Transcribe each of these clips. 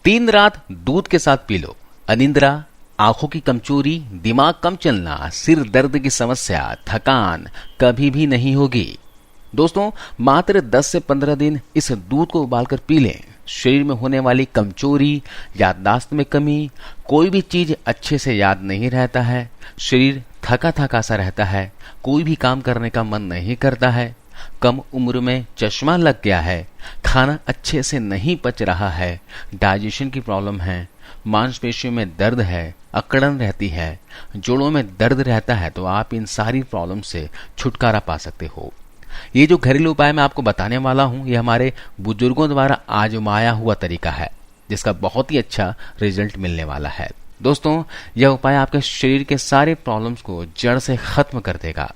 3 रात दूध के साथ पी लो। अनिद्रा, आंखों की कमजोरी, दिमाग कम चलना, सिर दर्द की समस्या, थकान कभी भी नहीं होगी। दोस्तों, मात्र 10 से 15 दिन इस दूध को उबालकर पी लें। शरीर में होने वाली कमजोरी, याददाश्त में कमी, कोई भी चीज अच्छे से याद नहीं रहता है, शरीर थका थका सा रहता है, कोई भी काम करने का मन नहीं करता है, कम उम्र में चश्मा लग गया है, खाना अच्छे से नहीं पच रहा है, डाइजेशन की प्रॉब्लम है, मांसपेशियों में दर्द है, अकड़न रहती है, जोड़ों में दर्द रहता है, तो आप इन सारी प्रॉब्लम से छुटकारा पा सकते हो। ये जो घरेलू उपाय मैं आपको बताने वाला हूं, ये हमारे बुजुर्गों द्वारा आजमाया हुआ तरीका है, जिसका बहुत ही अच्छा रिजल्ट मिलने वाला है। दोस्तों, यह उपाय आपके शरीर के सारे प्रॉब्लम्स को जड़ से खत्म कर देगा,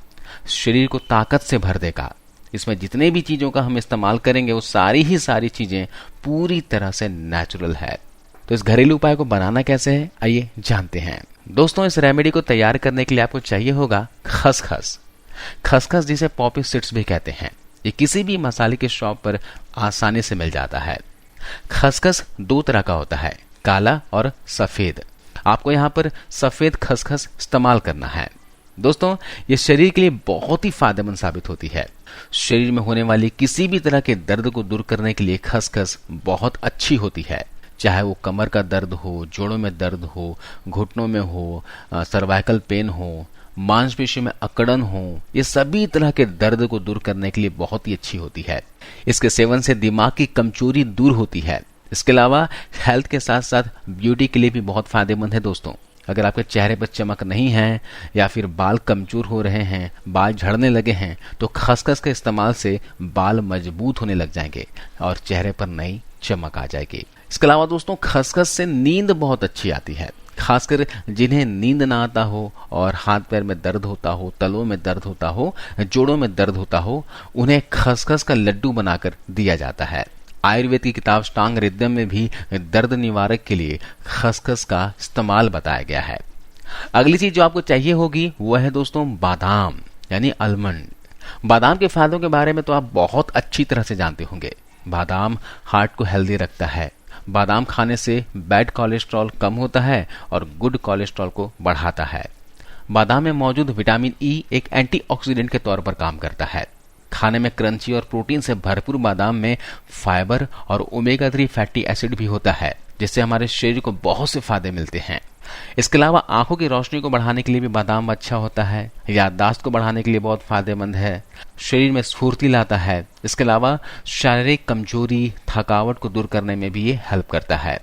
शरीर को ताकत से भर देगा। इसमें जितने भी चीजों का हम इस्तेमाल करेंगे वो सारी चीजें पूरी तरह से नेचुरल है। तो इस घरेलू उपाय को बनाना कैसे है, आइए जानते हैं। दोस्तों, इस रेमेडी को तैयार करने के लिए आपको चाहिए होगा खसखस। खसखस जिसे पॉपी सीड्स भी कहते हैं, ये किसी भी मसाले की शॉप पर आसानी से मिल जाता है। खसखस 2 तरह का होता है, काला और सफेद। आपको यहाँ पर सफेद खसखस इस्तेमाल करना है। दोस्तों, ये शरीर के लिए बहुत ही फायदेमंद साबित होती है। शरीर में होने वाली किसी भी तरह के दर्द को दूर करने के लिए खसखस बहुत अच्छी होती है, चाहे वो कमर का दर्द हो, जोड़ों में दर्द हो, घुटनों में हो, सर्वाइकल पेन हो, मांसपेशियों में अकड़न हो, ये सभी तरह के दर्द को दूर करने के लिए बहुत ही अच्छी होती है। इसके सेवन से दिमाग की कमजोरी दूर होती है। इसके अलावा हेल्थ के साथ साथ ब्यूटी के लिए भी बहुत फायदेमंद है। दोस्तों, अगर आपके चेहरे पर चमक नहीं है या फिर बाल कमजोर हो रहे हैं, बाल झड़ने लगे हैं, तो खसखस के इस्तेमाल से बाल मजबूत होने लग जाएंगे और चेहरे पर नई चमक आ जाएगी। इसके अलावा दोस्तों, खसखस से नींद बहुत अच्छी आती है। खासकर जिन्हें नींद ना आता हो और हाथ पैर में दर्द होता हो, तलों में दर्द होता हो, जोड़ों में दर्द होता हो, उन्हें खसखस का लड्डू बनाकर दिया जाता है। आयुर्वेद की किताब अष्टांग हृदय में भी दर्द निवारक के लिए खसखस का इस्तेमाल बताया गया है। अगली चीज जो आपको चाहिए होगी वो है दोस्तों बादाम, यानी आलमंड। बादाम के फायदों के बारे में तो आप बहुत अच्छी तरह से जानते होंगे। बादाम हार्ट को हेल्दी रखता है। बादाम खाने से बैड कोलेस्ट्रॉल कम होता है और गुड कोलेस्ट्रॉल को बढ़ाता है। बादाम में मौजूद विटामिन ई एक एंटीऑक्सीडेंट के तौर पर काम करता है। खाने में क्रंची और प्रोटीन से भरपूर बादाम में फाइबर और ओमेगा 3 फैटी एसिड भी होता है, जिससे हमारे शरीर को बहुत से फायदे मिलते हैं। इसके अलावा आंखों की रोशनी को बढ़ाने के लिए भी बादाम अच्छा होता है। याददाश्त को बढ़ाने के लिए बहुत फायदेमंद है। शरीर में स्फूर्ति लाता है। इसके अलावा शारीरिक कमजोरी, थकावट को दूर करने में भी ये हेल्प करता है।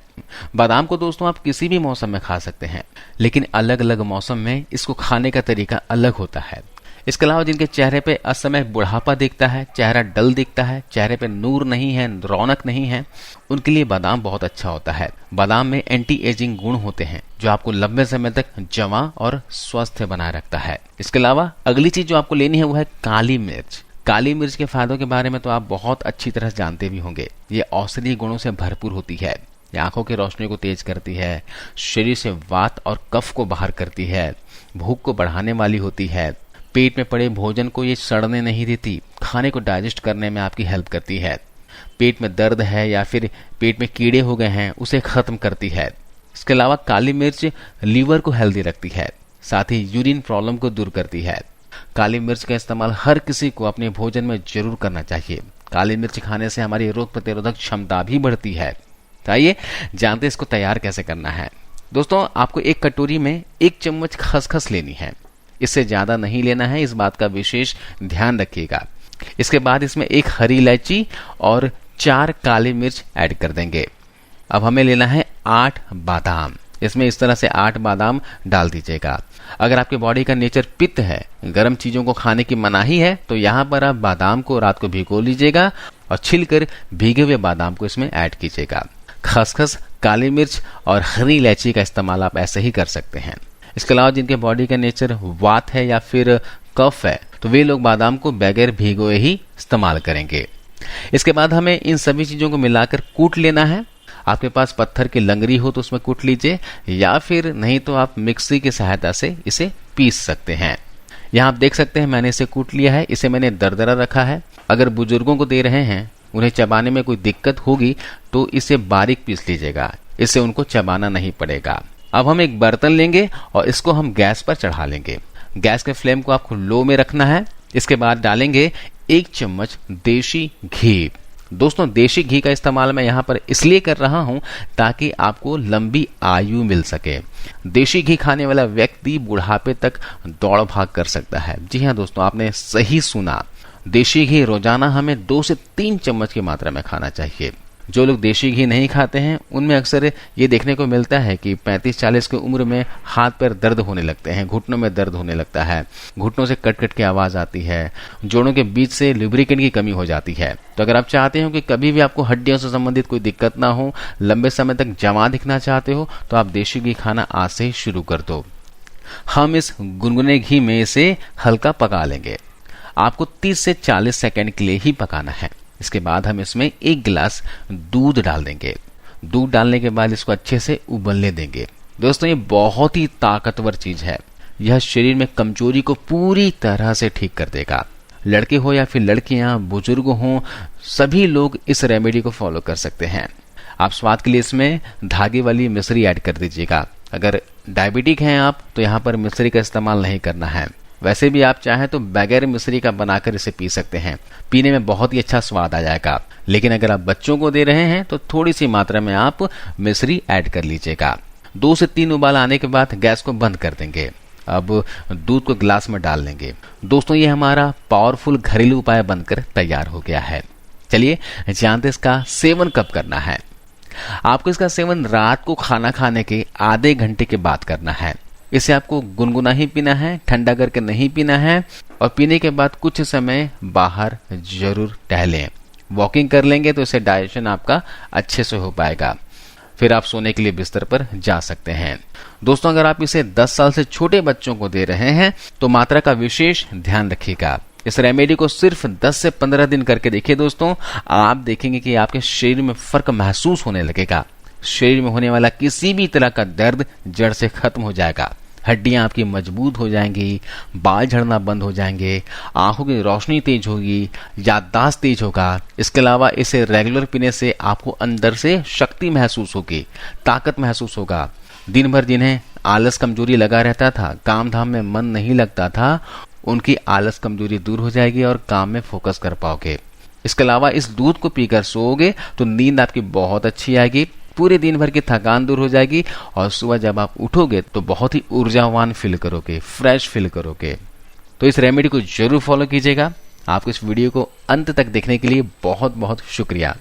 बादाम को दोस्तों आप किसी भी मौसम में खा सकते हैं, लेकिन अलग अलग मौसम में इसको खाने का तरीका अलग होता है। इसके अलावा जिनके चेहरे पे असमय बुढ़ापा दिखता है, चेहरा डल दिखता है, चेहरे पे नूर नहीं है, रौनक नहीं है, उनके लिए बादाम बहुत अच्छा होता है। बादाम में एंटी एजिंग गुण होते हैं जो आपको लंबे समय तक जवां और स्वस्थ बनाए रखता है। इसके अलावा अगली चीज जो आपको लेनी है वो है काली मिर्च। काली मिर्च के फायदों के बारे में तो आप बहुत अच्छी तरह जानते भी होंगे। ये औषधीय गुणों से भरपूर होती है। ये आंखों की रोशनी को तेज करती है, शरीर से वात और कफ को बाहर करती है, भूख को बढ़ाने वाली होती है, पेट में पड़े भोजन को ये सड़ने नहीं देती, खाने को डाइजेस्ट करने में आपकी हेल्प करती है। पेट में दर्द है या फिर पेट में कीड़े हो गए हैं, उसे खत्म करती है। इसके अलावा काली मिर्च लीवर को हेल्दी रखती है, साथ ही यूरिन प्रॉब्लम को दूर करती है। काली मिर्च का इस्तेमाल हर किसी को अपने भोजन में जरूर करना चाहिए। काली मिर्च खाने से हमारी रोग प्रतिरोधक क्षमता भी बढ़ती है। तो आइए जानते इसको तैयार कैसे करना है। दोस्तों, आपको एक कटोरी में 1 चम्मच खसखस लेनी है। इससे ज्यादा नहीं लेना है, इस बात का विशेष ध्यान रखिएगा। इसके बाद इसमें 1 हरी इलायची और 4 काली मिर्च ऐड कर देंगे। अब हमें लेना है 8 बादाम। इसमें इस तरह से 8 बादाम डाल दीजिएगा। अगर आपके बॉडी का नेचर पित्त है, गर्म चीजों को खाने की मनाही है, तो यहाँ पर आप बादाम को रात को भिगो लीजिएगा और छिलकर भीगे हुए बादाम को इसमें ऐड कीजिएगा। खसखस, काली मिर्च और हरी इलायची का इस्तेमाल आप ऐसे ही कर सकते हैं। इसके अलावा जिनके बॉडी का नेचर वात है या फिर कफ है, तो वे लोग बादाम को बगैर भिगोए ही इस्तेमाल करेंगे। इसके बाद हमें इन सभी चीजों को मिलाकर कूट लेना है। आपके पास पत्थर की लंगरी हो तो उसमें कूट लीजिए, या फिर नहीं तो आप मिक्सी की सहायता से इसे पीस सकते हैं। यहाँ आप देख सकते हैं मैंने इसे कूट लिया है। इसे मैंने दरदरा रखा है। अगर बुजुर्गों को दे रहे हैं, उन्हें चबाने में कोई दिक्कत होगी, तो इसे बारीक पीस लीजिएगा। इससे उनको चबाना नहीं पड़ेगा। अब हम एक बर्तन लेंगे और इसको हम गैस पर चढ़ा लेंगे। गैस के फ्लेम को आपको लो में रखना है। इसके बाद डालेंगे 1 चम्मच देशी घी। दोस्तों, देशी घी का इस्तेमाल मैं यहाँ पर इसलिए कर रहा हूँ ताकि आपको लंबी आयु मिल सके। देशी घी खाने वाला व्यक्ति बुढ़ापे तक दौड़ भाग कर सकता है। जी हाँ दोस्तों, आपने सही सुना। देशी घी रोजाना हमें 2 से 3 चम्मच की मात्रा में खाना चाहिए। जो लोग देशी घी नहीं खाते हैं उनमें अक्सर ये देखने को मिलता है कि 35-40 की उम्र में हाथ पैर दर्द होने लगते हैं, घुटनों में दर्द होने लगता है, घुटनों से कट कट की आवाज आती है, जोड़ों के बीच से लुब्रिकेंट की कमी हो जाती है। तो अगर आप चाहते हो कि कभी भी आपको हड्डियों से संबंधित कोई दिक्कत ना हो, लंबे समय तक जवां दिखना चाहते हो, तो आप देशी घी खाना आज से ही शुरू कर दो। हम इस गुनगुने घी में इसे हल्का पका लेंगे। आपको 30 से 40 सेकेंड के लिए ही पकाना है। इसके बाद हम इसमें 1 गिलास दूध डाल देंगे। दूध डालने के बाद इसको अच्छे से उबलने देंगे। दोस्तों, ये बहुत ही ताकतवर चीज है। यह शरीर में कमजोरी को पूरी तरह से ठीक कर देगा। लड़के हो या फिर लड़कियां, बुजुर्ग हो, सभी लोग इस रेमेडी को फॉलो कर सकते हैं। आप स्वाद के लिए इसमें धागे वाली मिश्री ऐड कर दीजिएगा। अगर डायबिटिक हैं आप तो यहाँ पर मिश्री का इस्तेमाल नहीं करना है। वैसे भी आप चाहें तो बगैर मिश्री का बनाकर इसे पी सकते हैं। पीने में बहुत ही अच्छा स्वाद आ जाएगा। लेकिन अगर आप बच्चों को दे रहे हैं तो थोड़ी सी मात्रा में आप मिश्री ऐड कर लीजिएगा। 2 से 3 उबाल आने के बाद गैस को बंद कर देंगे। अब दूध को गिलास में डाल लेंगे। दोस्तों, ये हमारा पावरफुल घरेलू उपाय बनकर तैयार हो गया है। चलिए जानते इसका सेवन कब करना है। आपको इसका सेवन रात को खाना खाने के आधे घंटे के बाद करना है। इसे आपको गुनगुना ही पीना है, ठंडा करके नहीं पीना है। और पीने के बाद कुछ समय बाहर जरूर टहलें। वॉकिंग कर लेंगे तो इससे डाइजेशन आपका अच्छे से हो पाएगा। फिर आप सोने के लिए बिस्तर पर जा सकते हैं। दोस्तों, अगर आप इसे 10 साल से छोटे बच्चों को दे रहे हैं तो मात्रा का विशेष ध्यान रखिएगा। इस रेमेडी को सिर्फ 10 से 15 दिन करके देखिए दोस्तों, आप देखेंगे कि आपके शरीर में फर्क महसूस होने लगेगा। शरीर में होने वाला किसी भी तरह का दर्द जड़ से खत्म हो जाएगा। हड्डियां आपकी मजबूत हो जाएंगी, बाल झड़ना बंद हो जाएंगे, आंखों की रोशनी तेज होगी, याददाश्त तेज होगा। इसके अलावा इसे रेगुलर पीने से आपको अंदर से शक्ति महसूस होगी, ताकत महसूस होगा। दिन भर जिन्हें आलस कमजोरी लगा रहता था, काम धाम में मन नहीं लगता था, उनकी आलस कमजोरी दूर हो जाएगी और काम में फोकस कर पाओगे। इसके अलावा इस दूध को पीकर सोओगे तो नींद आपकी बहुत अच्छी आएगी, पूरे दिन भर की थकान दूर हो जाएगी और सुबह जब आप उठोगे तो बहुत ही ऊर्जावान फील करोगे, फ्रेश फील करोगे। तो इस रेमेडी को जरूर फॉलो कीजिएगा। आपको इस वीडियो को अंत तक देखने के लिए बहुत बहुत शुक्रिया।